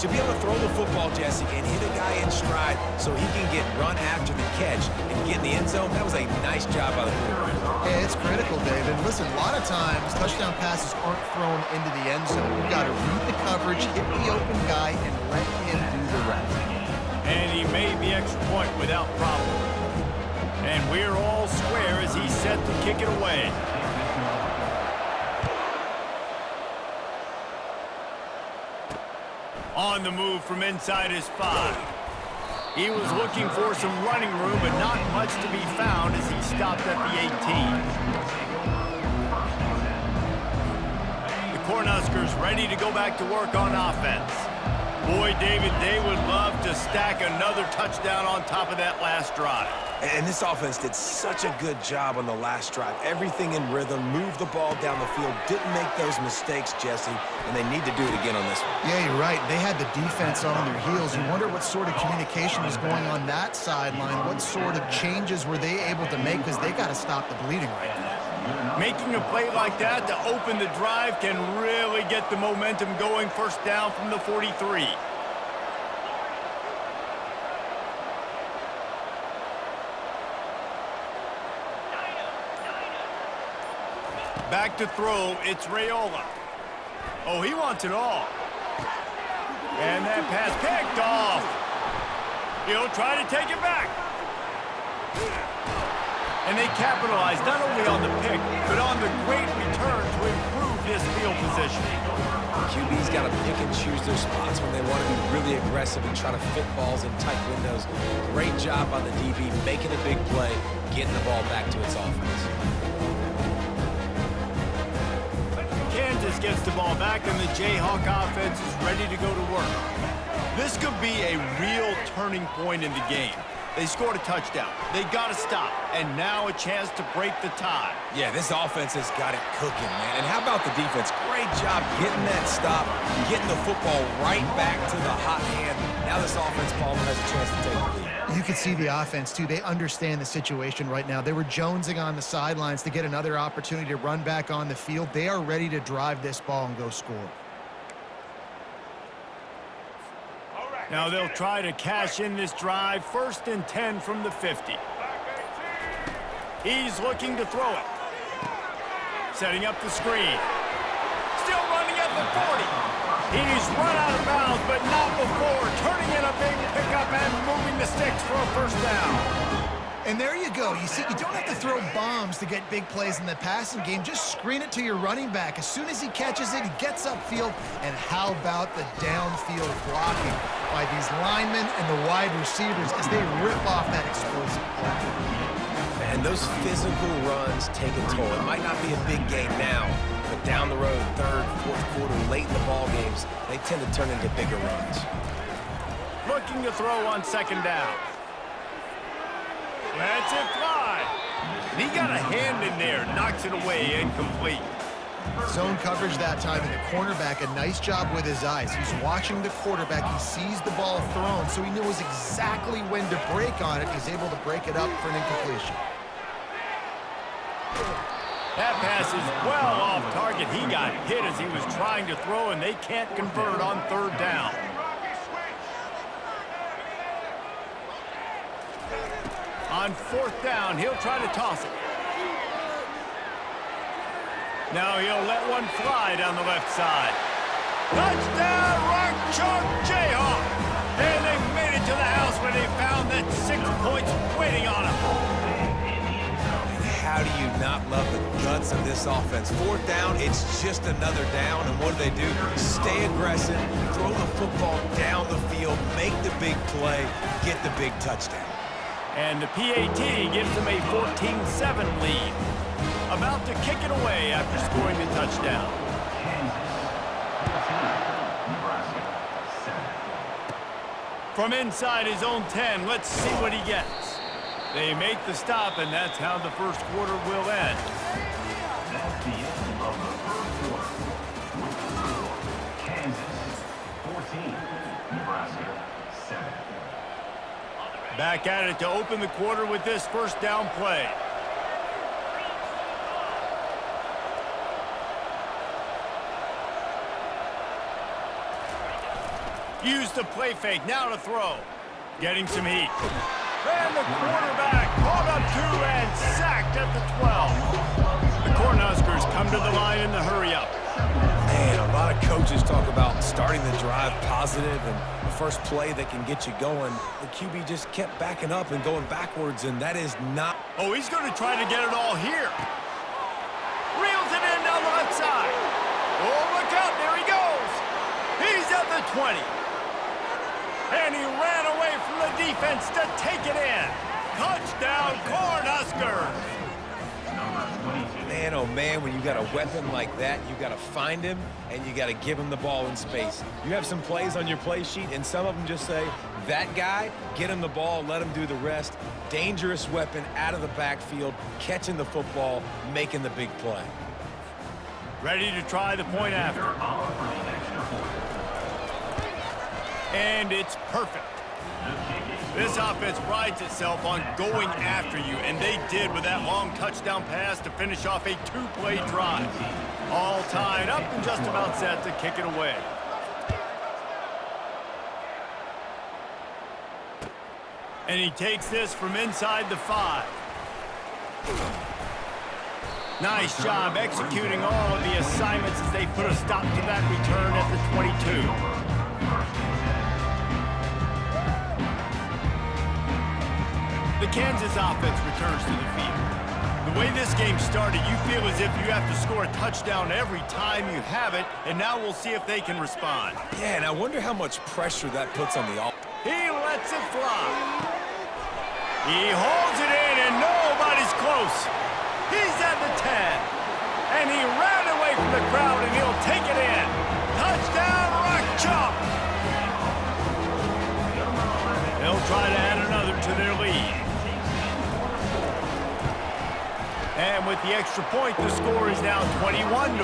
To be able to throw the football, Jesse, and hit a guy in stride so he can get run after the catch and get in the end zone, that was a nice job by the quarterback. Yeah, it's critical, David. Listen, a lot of times touchdown passes aren't thrown into the end zone. You've got to read the coverage, hit the open guy, and let him do the rest. And he made the extra point without problem. And we're all square as he's set to kick it away. On the move from inside his 5. He was looking for some running room, but not much to be found as he stopped at the 18. The Cornhuskers ready to go back to work on offense. Boy, David, they would love to stack another touchdown on top of that last drive. And this offense did such a good job on the last drive. Everything in rhythm, moved the ball down the field, didn't make those mistakes, Jesse, and they need to do it again on this one. Yeah, you're right. They had the defense on their heels. You wonder what sort of communication was going on that sideline. What sort of changes were they able to make, because they got to stop the bleeding right now. Making a play like that to open the drive can really get the momentum going. First down from the 43. Back to throw, it's Raiola. Oh, he wants it all. And that pass picked off. He'll try to take it back. And they capitalize not only on the pick, but on the great return to improve his field position. QB's got to pick and choose their spots when they want to be really aggressive and try to fit balls in tight windows. Great job on the DB, making a big play, getting the ball back to its offense. Kansas gets the ball back, and the Jayhawk offense is ready to go to work. This could be a real turning point in the game. They scored a touchdown. They got to stop, and now a chance to break the tie. Yeah, this offense has got it cooking, man. And how about the defense? Great job getting that stop, getting the football right back to the hot hand. Now this offense, Palmer, has a chance to take the lead. You can see the offense, too. They understand the situation right now. They were jonesing on the sidelines to get another opportunity to run back on the field. They are ready to drive this ball and go score. Now they'll try to cash in this drive. 1st and 10 from the 50. He's looking to throw it. Setting up the screen. Still running at the 40. He's run out of bounds, but not before turning in a big pickup and moving the sticks for a first down. And there you go. You see, you don't have to throw bombs to get big plays in the passing game. Just screen it to your running back. As soon as he catches it, he gets upfield. And how about the downfield blocking by these linemen and the wide receivers as they rip off that explosive play. And those physical runs take a toll. It might not be a big game now, but down the road, 3rd, 4th quarter, late in the ball games, they tend to turn into bigger runs. Looking to throw on 2nd down. That's it fly. He got a hand in there, knocks it away, incomplete. Zone coverage that time, and the cornerback, a nice job with his eyes. He's watching the quarterback. He sees the ball thrown, so he knows exactly when to break on it. He's able to break it up for an incompletion. That pass is well off target. He got hit as he was trying to throw, and they can't convert on 3rd down. On 4th down, he'll try to toss it. Now he'll let one fly down the left side. Touchdown, Rock Chalk Jayhawk! And they've made it to the house where they found that 6 points waiting on them. How do you not love the guts of this offense? 4th down, it's just another down, and what do? Stay aggressive, throw the football down the field, make the big play, get the big touchdown. And the PAT gives them a 14-7 lead. About to kick it away after scoring the touchdown. From inside his own 10, let's see what he gets. They make the stop, and that's how the 1st quarter will end. That's the end of the 1st quarter. With the score, Kansas 14, Nebraska 7. Back at it to open the quarter with this 1st down play. Use the play fake, now to throw. Getting some heat. And the quarterback caught up to and sacked at the 12. The Cornhuskers come to the line in the hurry-up. Man, a lot of coaches talk about starting the drive positive and the first play that can get you going. The QB just kept backing up and going backwards, and that is not... Oh, he's going to try to get it all here. Reels it in down the left side. Oh, look out, there he goes. He's at the 20. And he ran away from the defense to take it in. Touchdown, Cornhuskers. Man, oh man, when you got a weapon like that, you got to find him and you got to give him the ball in space. You have some plays on your play sheet, and some of them just say, that guy, get him the ball, let him do the rest. Dangerous weapon out of the backfield, catching the football, making the big play. Ready to try the point after. And it's perfect. This offense prides itself on going after you, and they did with that long touchdown pass to finish off a two-play drive. All tied up and just about set to kick it away. And he takes this from inside the 5. Nice job executing all of the assignments as they put a stop to that return at the 22. The Kansas offense returns to the field. The way this game started, you feel as if you have to score a touchdown every time you have it, and now we'll see if they can respond. Yeah, and I wonder how much pressure that puts on the offense. He lets it fly. He holds it in, and nobody's close. He's at the 10. And he ran away from the crowd, and he'll take it in. Touchdown, Rock Chalk. They'll try to add another to their lead. And with the extra point, the score is now 21-14.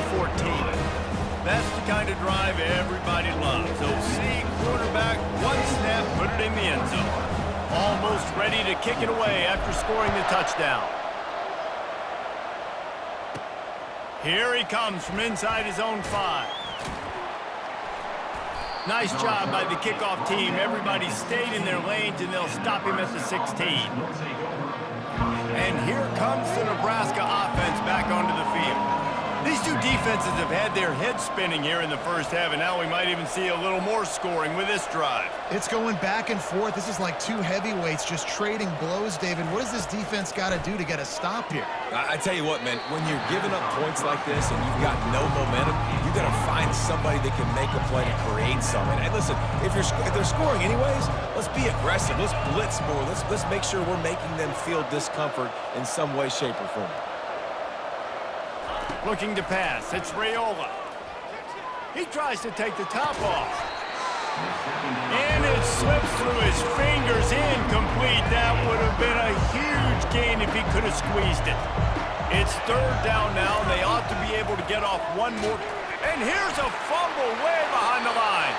That's the kind of drive everybody loves. OC, quarterback, one snap, put it in the end zone. Almost ready to kick it away after scoring the touchdown. Here he comes from inside his own 5. Nice job by the kickoff team. Everybody stayed in their lanes, and they'll stop him at the 16. And here comes the Nebraska offense back onto the field. These two defenses have had their heads spinning here in the first half, and now we might even see a little more scoring with this drive. It's going back and forth. This is like two heavyweights just trading blows, David. What does this defense got to do to get a stop here? I tell you what, man, when you're giving up points like this and you've got no momentum, you got to find somebody that can make a play to create something. And listen, if they're scoring anyways, let's be aggressive. Let's blitz more. Let's make sure we're making them feel discomfort in some way, shape, or form. Looking to pass. It's Raiola. He tries to take the top off. And it slips through his fingers, incomplete. That would have been a huge gain if he could have squeezed it. It's third down now, and they ought to be able to get off one more. And here's a fumble way behind the line.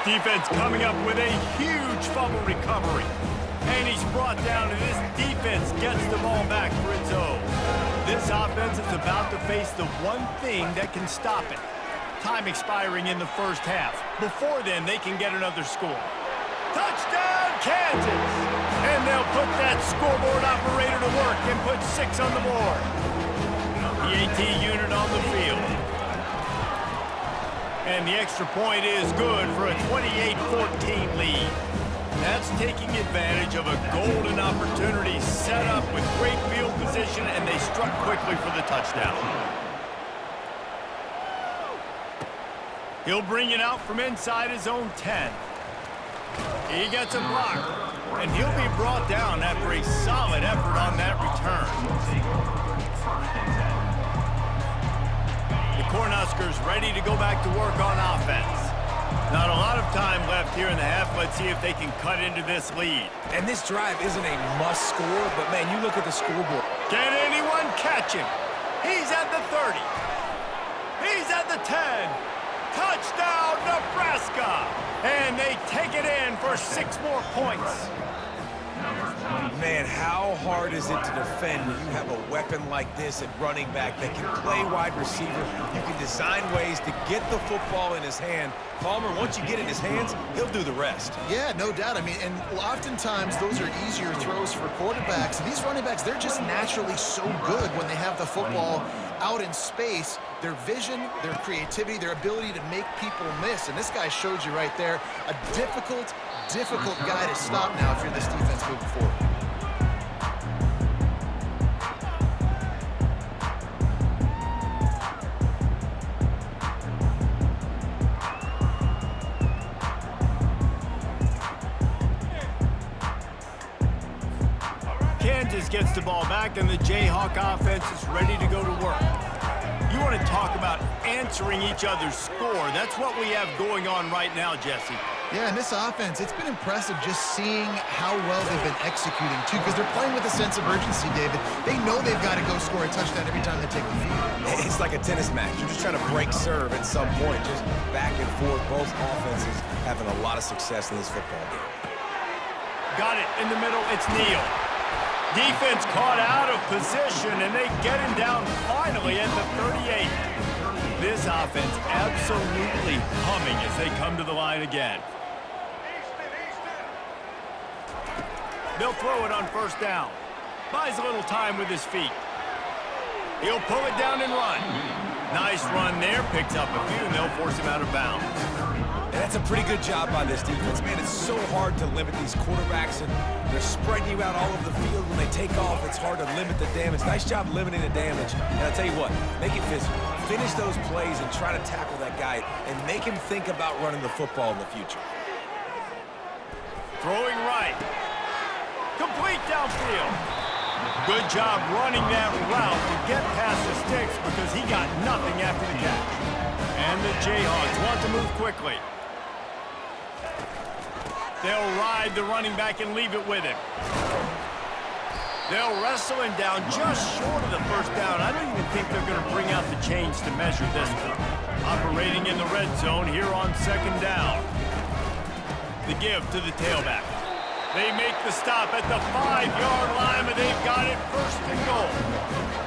Defense coming up with a huge fumble recovery. And he's brought down, and this defense gets the ball back for its own. This offense is about to face the one thing that can stop it. Time expiring in the first half. Before then, they can get another score. Touchdown, Kansas! And they'll put that scoreboard operator to work and put 6 on the board. The AT unit on the field. And the extra point is good for a 28-14 lead. That's taking advantage of a golden opportunity set up with great field position, and they struck quickly for the touchdown. He'll bring it out from inside his own 10. He gets a block, and he'll be brought down after a solid effort on that return. The Cornhuskers ready to go back to work on offense. Not a lot of time left here in the half. Let's see if they can cut into this lead. And this drive isn't a must score, but man, you look at the scoreboard. Can anyone catch him? He's at the 30. He's at the 10. Touchdown, Nebraska! And they take it in for 6 more points. Man, how hard is it to defend when you have a weapon like this at running back that can play wide receiver? You can design ways to get the football in his hand. Palmer, once you get it in his hands, he'll do the rest. Yeah, no doubt. I mean, and oftentimes those are easier throws for quarterbacks. And these running backs, they're just naturally so good when they have the football out in space. Their vision, their creativity, their ability to make people miss. And this guy showed you right there, a difficult guy to stop now if you're this defense moving forward. Kansas gets the ball back, and the Jayhawk offense is ready to go to work. You want to talk about answering each other's score. That's what we have going on right now, Jesse. Yeah, and this offense, it's been impressive just seeing how well they've been executing, too, because they're playing with a sense of urgency, David. They know they've got to go score a touchdown every time they take the field. It's like a tennis match. You're just trying to break serve at some point, just back and forth. Both offenses having a lot of success in this football game. Got it in the middle. It's Neal. Defense caught out of position, and they get him down finally at the 38. This offense absolutely humming as they come to the line again. They'll throw it on first down. Buys a little time with his feet. He'll pull it down and run. Nice run there. Picks up a few, and they'll force him out of bounds. And that's a pretty good job by this defense. Man, it's so hard to limit these quarterbacks, and they're spreading you out all over the field. When they take off, it's hard to limit the damage. Nice job limiting the damage. And I'll tell you what, make it physical. Finish those plays and try to tackle that guy and make him think about running the football in the future. Throwing right. Complete downfield. Good job running that route to get past the sticks because he got nothing after the catch. And the Jayhawks want to move quickly. They'll ride the running back and leave it with him. They'll wrestle him down just short of the first down. I don't even think they're going to bring out the chains to measure this one. Operating in the red zone here on second down. The give to the tailback. They make the stop at the 5-yard line, but they've got it first and goal.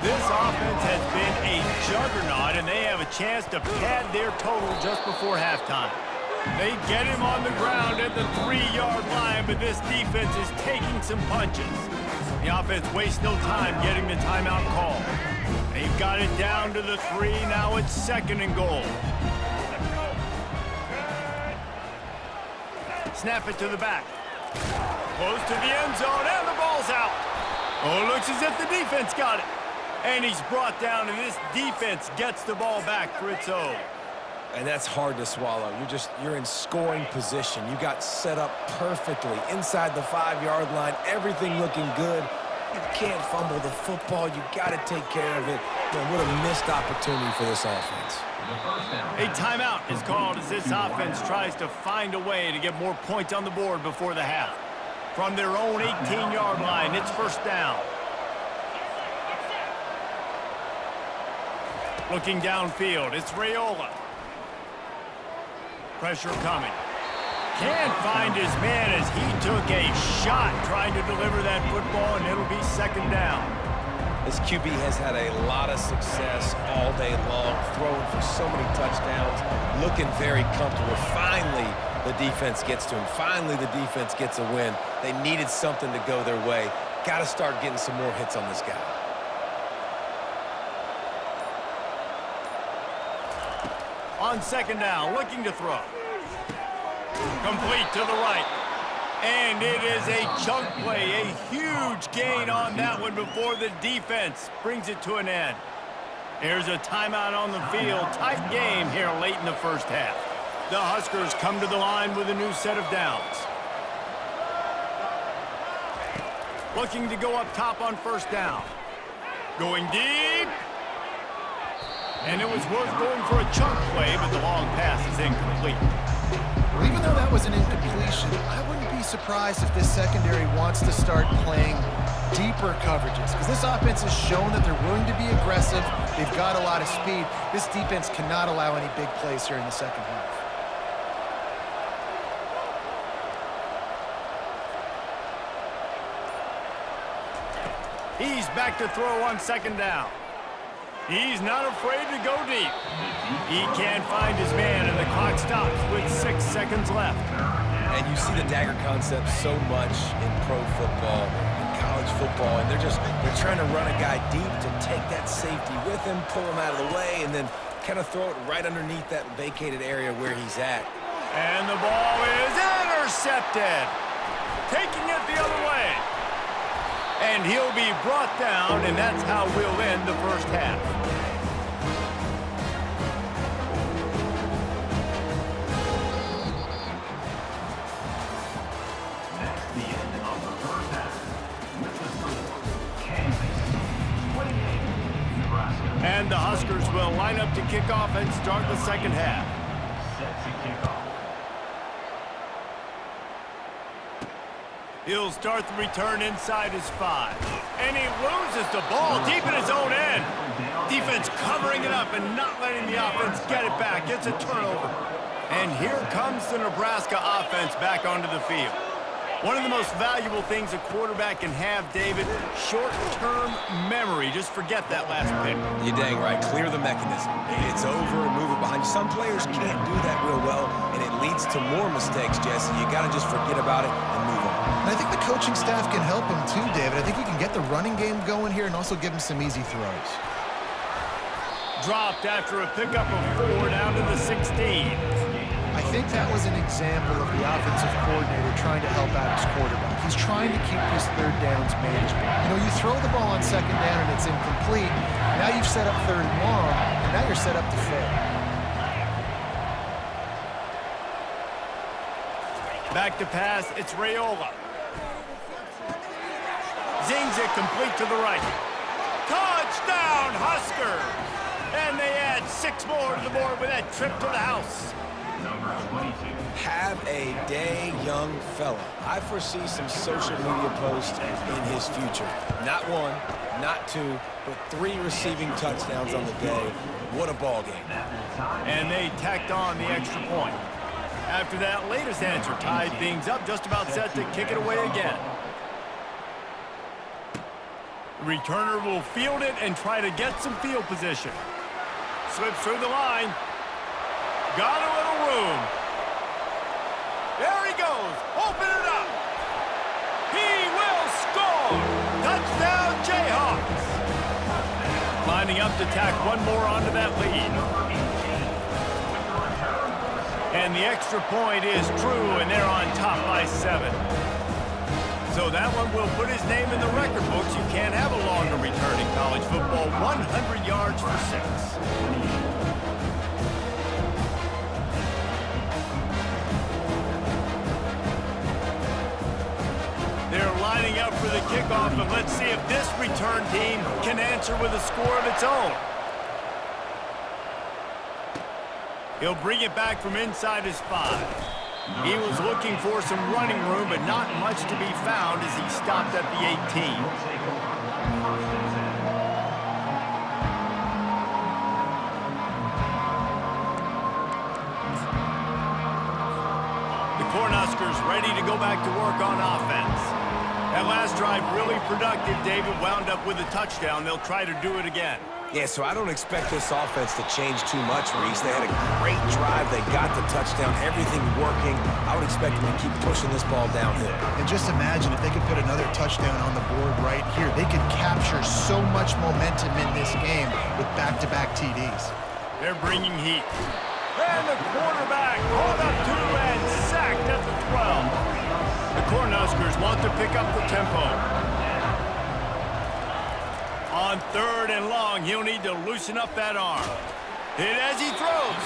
This offense has been a juggernaut, and they have a chance to pad their total just before halftime. They get him on the ground at the 3-yard line, but this defense is taking some punches. The offense wastes no time getting the timeout call. They've got it down to the 3. Now it's second and goal. Snap it to the back. Close to the end zone, and the ball's out. Oh, it looks as if the defense got it. And he's brought down, and this defense gets the ball back for its own. And that's hard to swallow. You're in scoring position. You got set up perfectly inside the 5-yard line. Everything looking good. You can't fumble the football. You got to take care of it. Man, what a missed opportunity for this offense. A timeout is called as this offense tries to find a way to get more points on the board before the half. From their own 18-yard line, it's first down. Looking downfield, it's Raiola. Pressure coming. Can't find his man as he took a shot trying to deliver that football, and it'll be second down. This QB has had a lot of success all day long, throwing for so many touchdowns, looking very comfortable. Finally, the defense gets to him. Finally, the defense gets a win. They needed something to go their way. Got to start getting some more hits on this guy. On second down, looking to throw. Complete to the right. And it is a chunk play, a huge gain on that one before the defense brings it to an end. Here's a timeout on the field. Tight game here late in the first half. The Huskers come to the line with a new set of downs. Looking to go up top on first down. Going deep. And it was worth going for a chunk play, but the long pass is incomplete. Well, even though that was an incompletion, I wouldn't be surprised if this secondary wants to start playing deeper coverages, because this offense has shown that they're willing to be aggressive. They've got a lot of speed. This defense cannot allow any big plays here in the second half. He's back to throw on second down. He's not afraid to go deep. He can't find his man, and the clock stops with 6 seconds left. And you see the dagger concept so much in pro football, in college football, and they're trying to run a guy deep to take that safety with him, pull him out of the way, and then kind of throw it right underneath that vacated area where he's at. And the ball is intercepted. Taking it the other way. And he'll be brought down, and that's how we'll end the first half. That's the end of the first half. With the score, Kansas 28, Nebraska. And the Huskers will line up to kick off and start the second half. Set to kick off. He'll start the return inside his 5. And he loses the ball deep in his own end. Defense covering it up and not letting the offense get it back. It's a turnover. And here comes the Nebraska offense back onto the field. One of the most valuable things a quarterback can have, David, short-term memory. Just forget that last pick. You're dang right. Clear the mechanism. It's over and move it behind you. Some players can't do that real well, and it leads to more mistakes, Jesse. You got to just forget about it and move on. And I think the coaching staff can help him too, David. I think you can get the running game going here and also give him some easy throws. Dropped after a pickup of 4 down to the 16. I think that was an example of the offensive coordinator trying to help out his quarterback. He's trying to keep his third downs manageable. You know, you throw the ball on second down and it's incomplete. Now you've set up third and long, and now you're set up to fail. Back to pass, it's Raiola. Zings it complete to the right. Touchdown, Huskers! And they add 6 more to the board with that trip to the house. Number 22. Have a day, young fella. I foresee some social media posts in his future. Not 1, not 2, but 3 receiving touchdowns on the day. What a ball game. And they tacked on the extra point. After that latest answer tied things up, just about set to kick it away again. Returner will field it and try to get some field position. Slips through the line. Got a little room. There he goes. Open it up. He will score. Touchdown, Jayhawks. Lining up to tack one more onto that lead. And the extra point is true, and they're on top by 7. So that one will put his name in the record books. You can't have a longer return in college football. 100 yards for 6. They're lining up for the kickoff, and let's see if this return team can answer with a score of its own. He'll bring it back from inside his 5. He was looking for some running room, but not much to be found as he stopped at the 18. The Cornhuskers ready to go back to work on offense. That last drive really productive. David wound up with a touchdown. They'll try to do it again. Yeah, so I don't expect this offense to change too much, Reese. They had a great drive. They got the touchdown, everything working. I would expect them to keep pushing this ball downhill. And just imagine if they could put another touchdown on the board right here. They could capture so much momentum in this game with back-to-back TDs. They're bringing heat. And the quarterback caught up to and sacked at the 12. The Cornhuskers want to pick up the tempo. On 3rd and long, he'll need to loosen up that arm. Hit as he throws.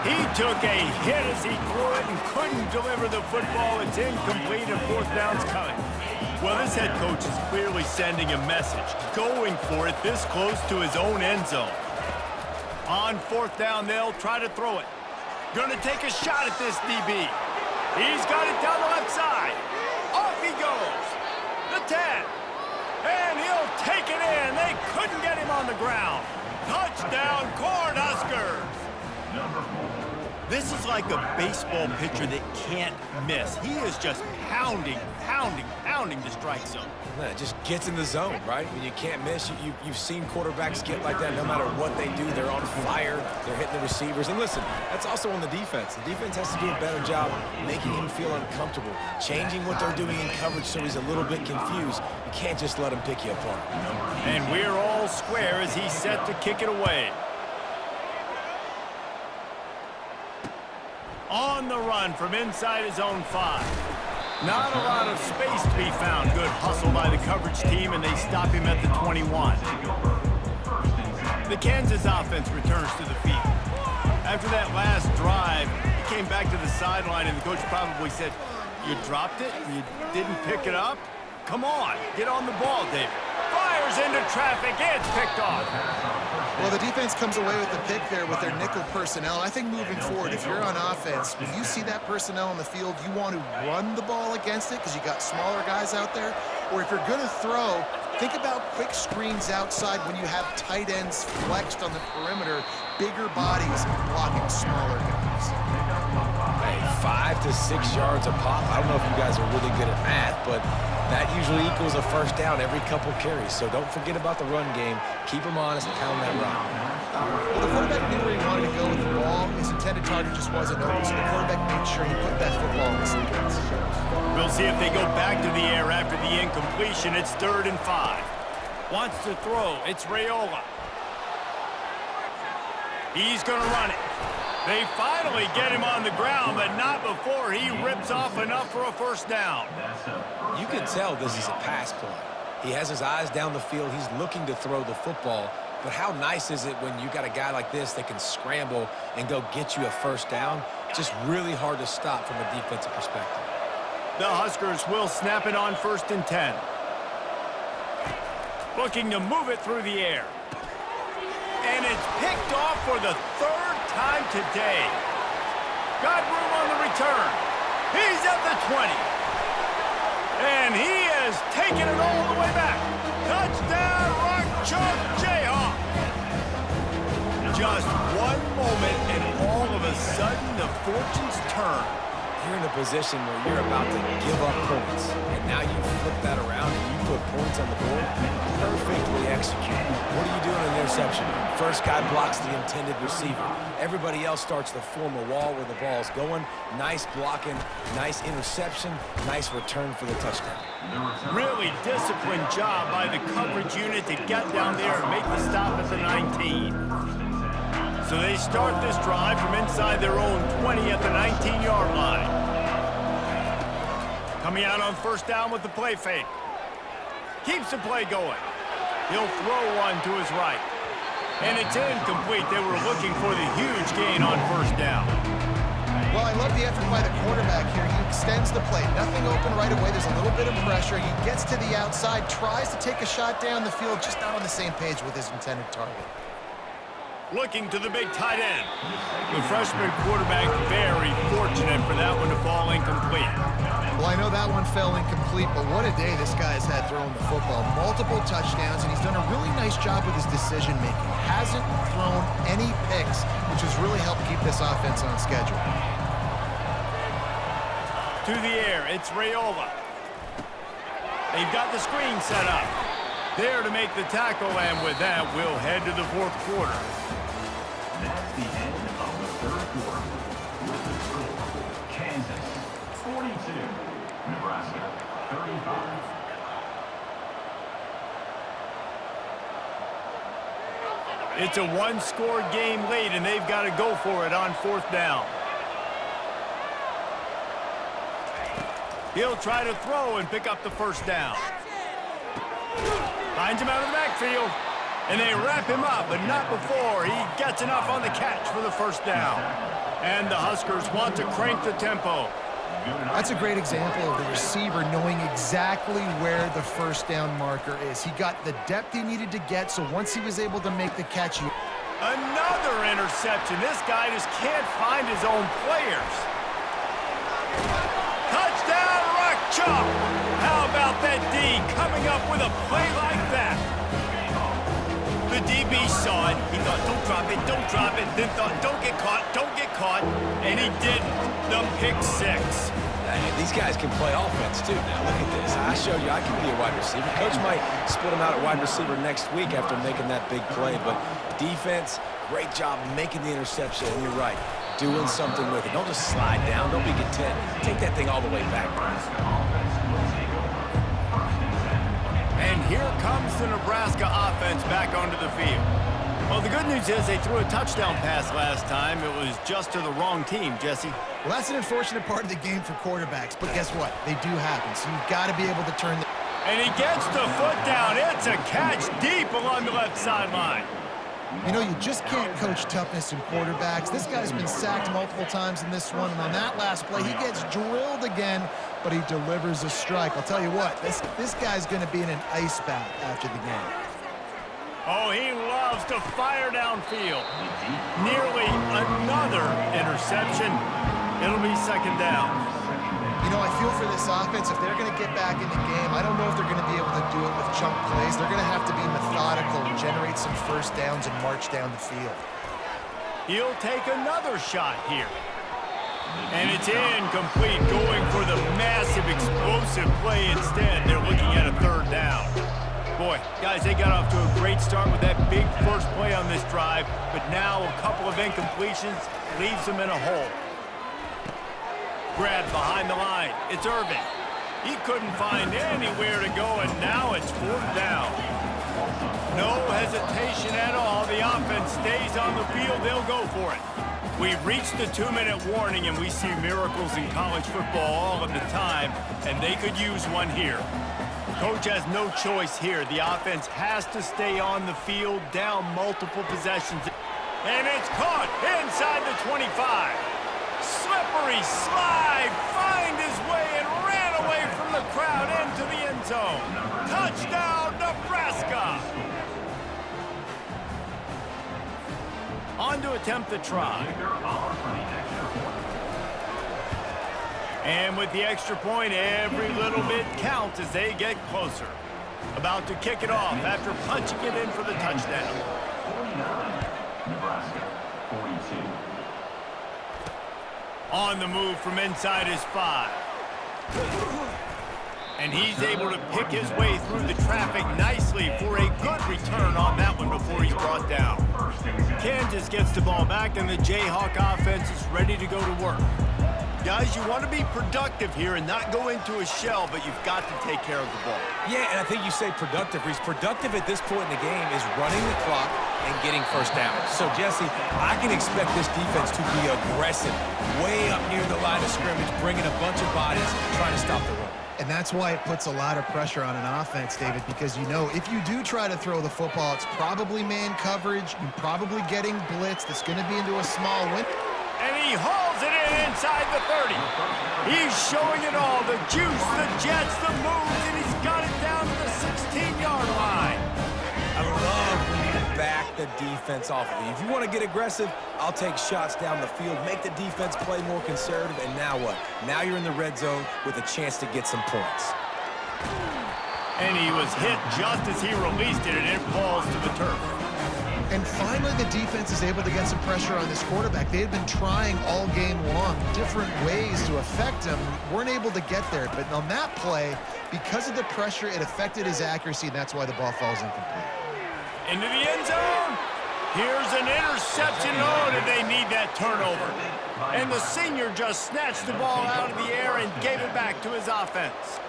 He took a hit as he threw it and couldn't deliver the football. It's incomplete and 4th down's coming. Well, this head coach is clearly sending a message, going for it this close to his own end zone. On 4th down, they'll try to throw it. Gonna take a shot at this DB. He's got it down the left side. Off he goes. The 10. And he'll take it in. They couldn't get him on the ground. Touchdown, Cornhuskers. Number 4. This is like a baseball pitcher that can't miss. He is just pounding, pounding, pounding the strike zone. Yeah, it just gets in the zone, right? When you can't miss, you've seen quarterbacks get like that no matter what they do. They're on fire. They're hitting the receivers. And listen, that's also on the defense. The defense has to do a better job making him feel uncomfortable, changing what they're doing in coverage so he's a little bit confused. You can't just let him pick you apart. And we're all square as he's set to kick it away. On the run from inside his own 5. Not a lot of space to be found. Good hustle by the coverage team, and they stop him at the 21. The Kansas offense returns to the field. After that last drive, he came back to the sideline, and the coach probably said, "You dropped it? You didn't pick it up? Come on, get on the ball, David." Fires into traffic. It's picked off. Well, the defense comes away with the pick there with their nickel personnel. I think moving forward, if you're on offense, when you see that personnel on the field, you want to run the ball against it because you got smaller guys out there. Or if you're going to throw, think about quick screens outside when you have tight ends flexed on the perimeter, bigger bodies blocking smaller guys. Hey, 5 to 6 yards a pop. I don't know if you guys are really good at math, but that usually equals a first down every couple carries. So don't forget about the run game. Keep them honest and pound that rock. Well, the quarterback knew where he wanted to go with the ball. His intended target just wasn't open, so the quarterback made sure he put that football in his hands. We'll see if they go back to the air after the incompletion. It's 3rd and 5. Wants to throw. It's Raiola. He's going to run it. They finally get him on the ground, but not before he rips off enough for a first down. You can tell this is a pass play. He has his eyes down the field. He's looking to throw the football. But how nice is it when you got a guy like this that can scramble and go get you a first down? Just really hard to stop from a defensive perspective. The Huskers will snap it on 1st and 10. Looking to move it through the air. And it's picked off for the 3rd time today. Got room on the return. He's at the 20. And he has taken it all the way back. Touchdown, Rock Chalk Jayhawk. Just one moment, and all of a sudden, the fortunes turn. You're in a position where you're about to give up points, and now you flip that around and you put points on the board. Perfectly executed. What do you do in an interception? First guy blocks the intended receiver. Everybody else starts to form a wall where the ball's going. Nice blocking, nice interception, nice return for the touchdown. Really disciplined job by the coverage unit to get down there and make the stop at the 19. So they start this drive from inside their own 20 at the 19-yard line. Coming out on first down with the play fake. Keeps the play going. He'll throw one to his right. And it's incomplete. They were looking for the huge gain on first down. Well, I love the effort by the quarterback here. He extends the play. Nothing open right away. There's a little bit of pressure. He gets to the outside, tries to take a shot down the field, just not on the same page with his intended target. Looking to the big tight end. The freshman quarterback very fortunate for that one to fall incomplete. Well, I know that one fell incomplete, but what a day this guy's had throwing the football. Multiple touchdowns, and he's done a really nice job with his decision-making. Hasn't thrown any picks, which has really helped keep this offense on schedule. To the air, it's Raiola. They've got the screen set up. There to make the tackle, and with that, we'll head to the 4th quarter. That's the end of the 3rd quarter. With the score, Kansas 42, Nebraska 35. It's a one-score game late, and they've got to go for it on 4th down. He'll try to throw and pick up the first down. Finds him out of the backfield, and they wrap him up, but not before he gets enough on the catch for the first down. And the Huskers want to crank the tempo. That's a great example of the receiver knowing exactly where the first down marker is. He got the depth he needed to get, so once he was able to make the catch... Another interception. This guy just can't find his own players. Touchdown, Rock Chalk! How about that D coming up with a play like that? The DB saw it. He thought, don't drop it, don't drop it. Then thought, don't get caught, and he didn't. The pick six. These guys can play offense, too. Now, look at this. I showed you I can be a wide receiver. Coach might split him out at wide receiver next week after making that big play. But defense, great job making the interception. And you're right, doing something with it. Don't just slide down. Don't be content. Take that thing all the way back. And here comes the Nebraska offense back onto the field. Well, the good news is they threw a touchdown pass last time. It was just to the wrong team, Jesse. Well, that's an unfortunate part of the game for quarterbacks, but guess what? They do happen, so you've got to be able to turn the... And he gets the foot down. It's a catch deep along the left sideline. You know, you just can't coach toughness in quarterbacks. This guy's been sacked multiple times in this one, and on that last play, he gets drilled again, but he delivers a strike. I'll tell you what, this guy's going to be in an ice bath after the game. Oh, he loves to fire downfield. Nearly another interception. It'll be second down. You know, I feel for this offense, if they're going to get back in the game, I don't know if they're going to be able to do it with chunk plays. They're going to have to be methodical and generate some first downs and march down the field. He'll take another shot here. And it's incomplete, going for the massive explosive play instead. They're looking at a third down. Boy, guys, they got off to a great start with that big first play on this drive, but now a couple of incompletions leaves them in a hole. Grab behind the line. It's Irvin. He couldn't find anywhere to go, and now it's fourth down. No hesitation at all. The offense stays on the field. They'll go for it. We've reached the 2-minute warning, and we see miracles in college football all of the time, and they could use one here. Coach has no choice here. The offense has to stay on the field, down multiple possessions. And it's caught inside the 25. Slippery slide, find his way and ran away from the crowd into the end zone. Touchdown, Nebraska! On to attempt the try. And with the extra point, every little bit counts as they get closer. About to kick it off after punching it in for the touchdown. 49, Nebraska, 42. On the move from inside his 5. And he's able to pick his way through the traffic nicely for a good return on that one before he's brought down. Kansas gets the ball back, and the Jayhawk offense is ready to go to work. Guys, you want to be productive here and not go into a shell, but you've got to take care of the ball. Yeah, and I think you say productive. He's productive at this point in the game is running the clock and getting first down. So, Jesse, I can expect this defense to be aggressive, way up near the line of scrimmage, bringing a bunch of bodies, trying to stop the run. And that's why it puts a lot of pressure on an offense, David, because you know if you do try to throw the football, it's probably man coverage, you're probably getting blitz that's going to be into a small window. And he hauls it in inside the 30. He's showing it all, the juice, the jets, the moves, and he's got it down to the 16-yard line. I love when you back the defense off of you. If you want to get aggressive, I'll take shots down the field, make the defense play more conservative, and now what? Now you're in the red zone with a chance to get some points. And he was hit just as he released it, and it falls to the turf. And finally, the defense is able to get some pressure on this quarterback. They had been trying all game long different ways to affect him, weren't able to get there. But on that play, because of the pressure, it affected his accuracy, and that's why the ball falls incomplete. Into the end zone. Here's an interception. Oh, did they need that turnover? And the senior just snatched the ball out of the air and gave it back to his offense.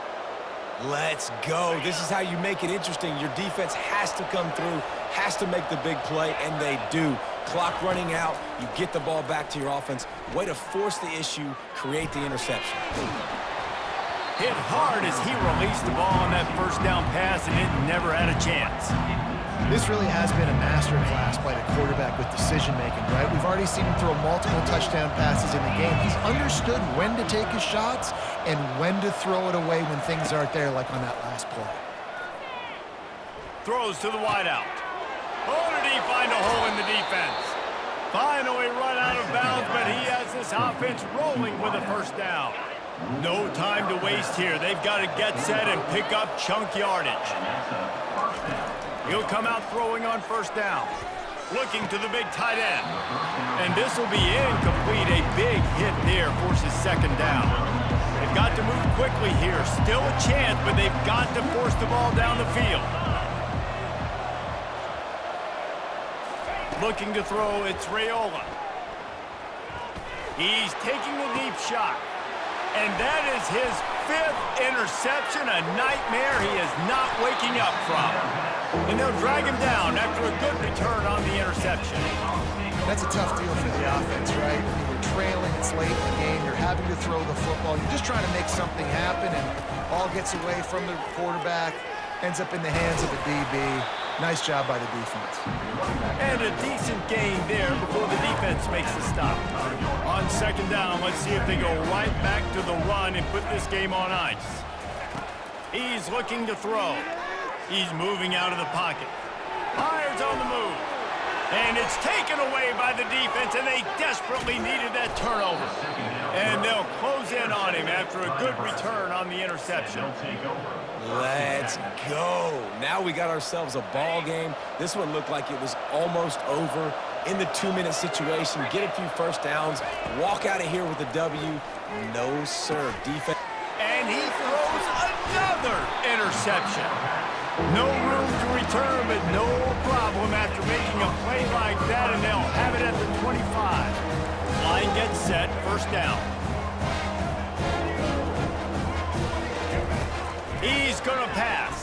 Let's go. This is how you make it interesting. Your defense has to come through, has to make the big play, and they do. Clock running out, you get the ball back to your offense. Way to force the issue, create the interception. Hit hard as he released the ball on that first down pass, and it never had a chance. This really has been a masterclass by the quarterback with decision-making, right? We've already seen him throw multiple touchdown passes in the game. He's understood when to take his shots and when to throw it away when things aren't there, like on that last play. Throws to the wideout. Oh, did he find a hole in the defense? Finally run out of bounds, but he has this offense rolling with a first down. No time to waste here. They've got to get set and pick up chunk yardage. He'll come out throwing on first down. Looking to the big tight end. And this will be incomplete. A big hit there forces second down. They've got to move quickly here. Still a chance, but they've got to force the ball down the field. Looking to throw, it's Raiola. He's taking a deep shot. And that is his 5th interception, a nightmare he is not waking up from. And they'll drag him down after a good return on the interception. That's a tough deal for the offense, right? I mean, you're trailing, it's late in the game, you're having to throw the football, you're just trying to make something happen, and ball gets away from the quarterback, ends up in the hands of the DB. Nice job by the defense. And a decent gain there before the defense makes the stop. On second down, let's see if they go right back to the run and put this game on ice. He's looking to throw. He's moving out of the pocket. Fires on the move. And it's taken away by the defense, and they desperately needed that turnover. And they'll close in on him after a good return on the interception. Let's go. Now we got ourselves a ball game. This one looked like it was almost over. In the 2-minute situation, get a few first downs, walk out of here with a W. No, sir. Defense. And he throws another interception. No room to return, but no problem after making a play like that, and they'll have it at the 25. Line gets set, first down. He's going to pass.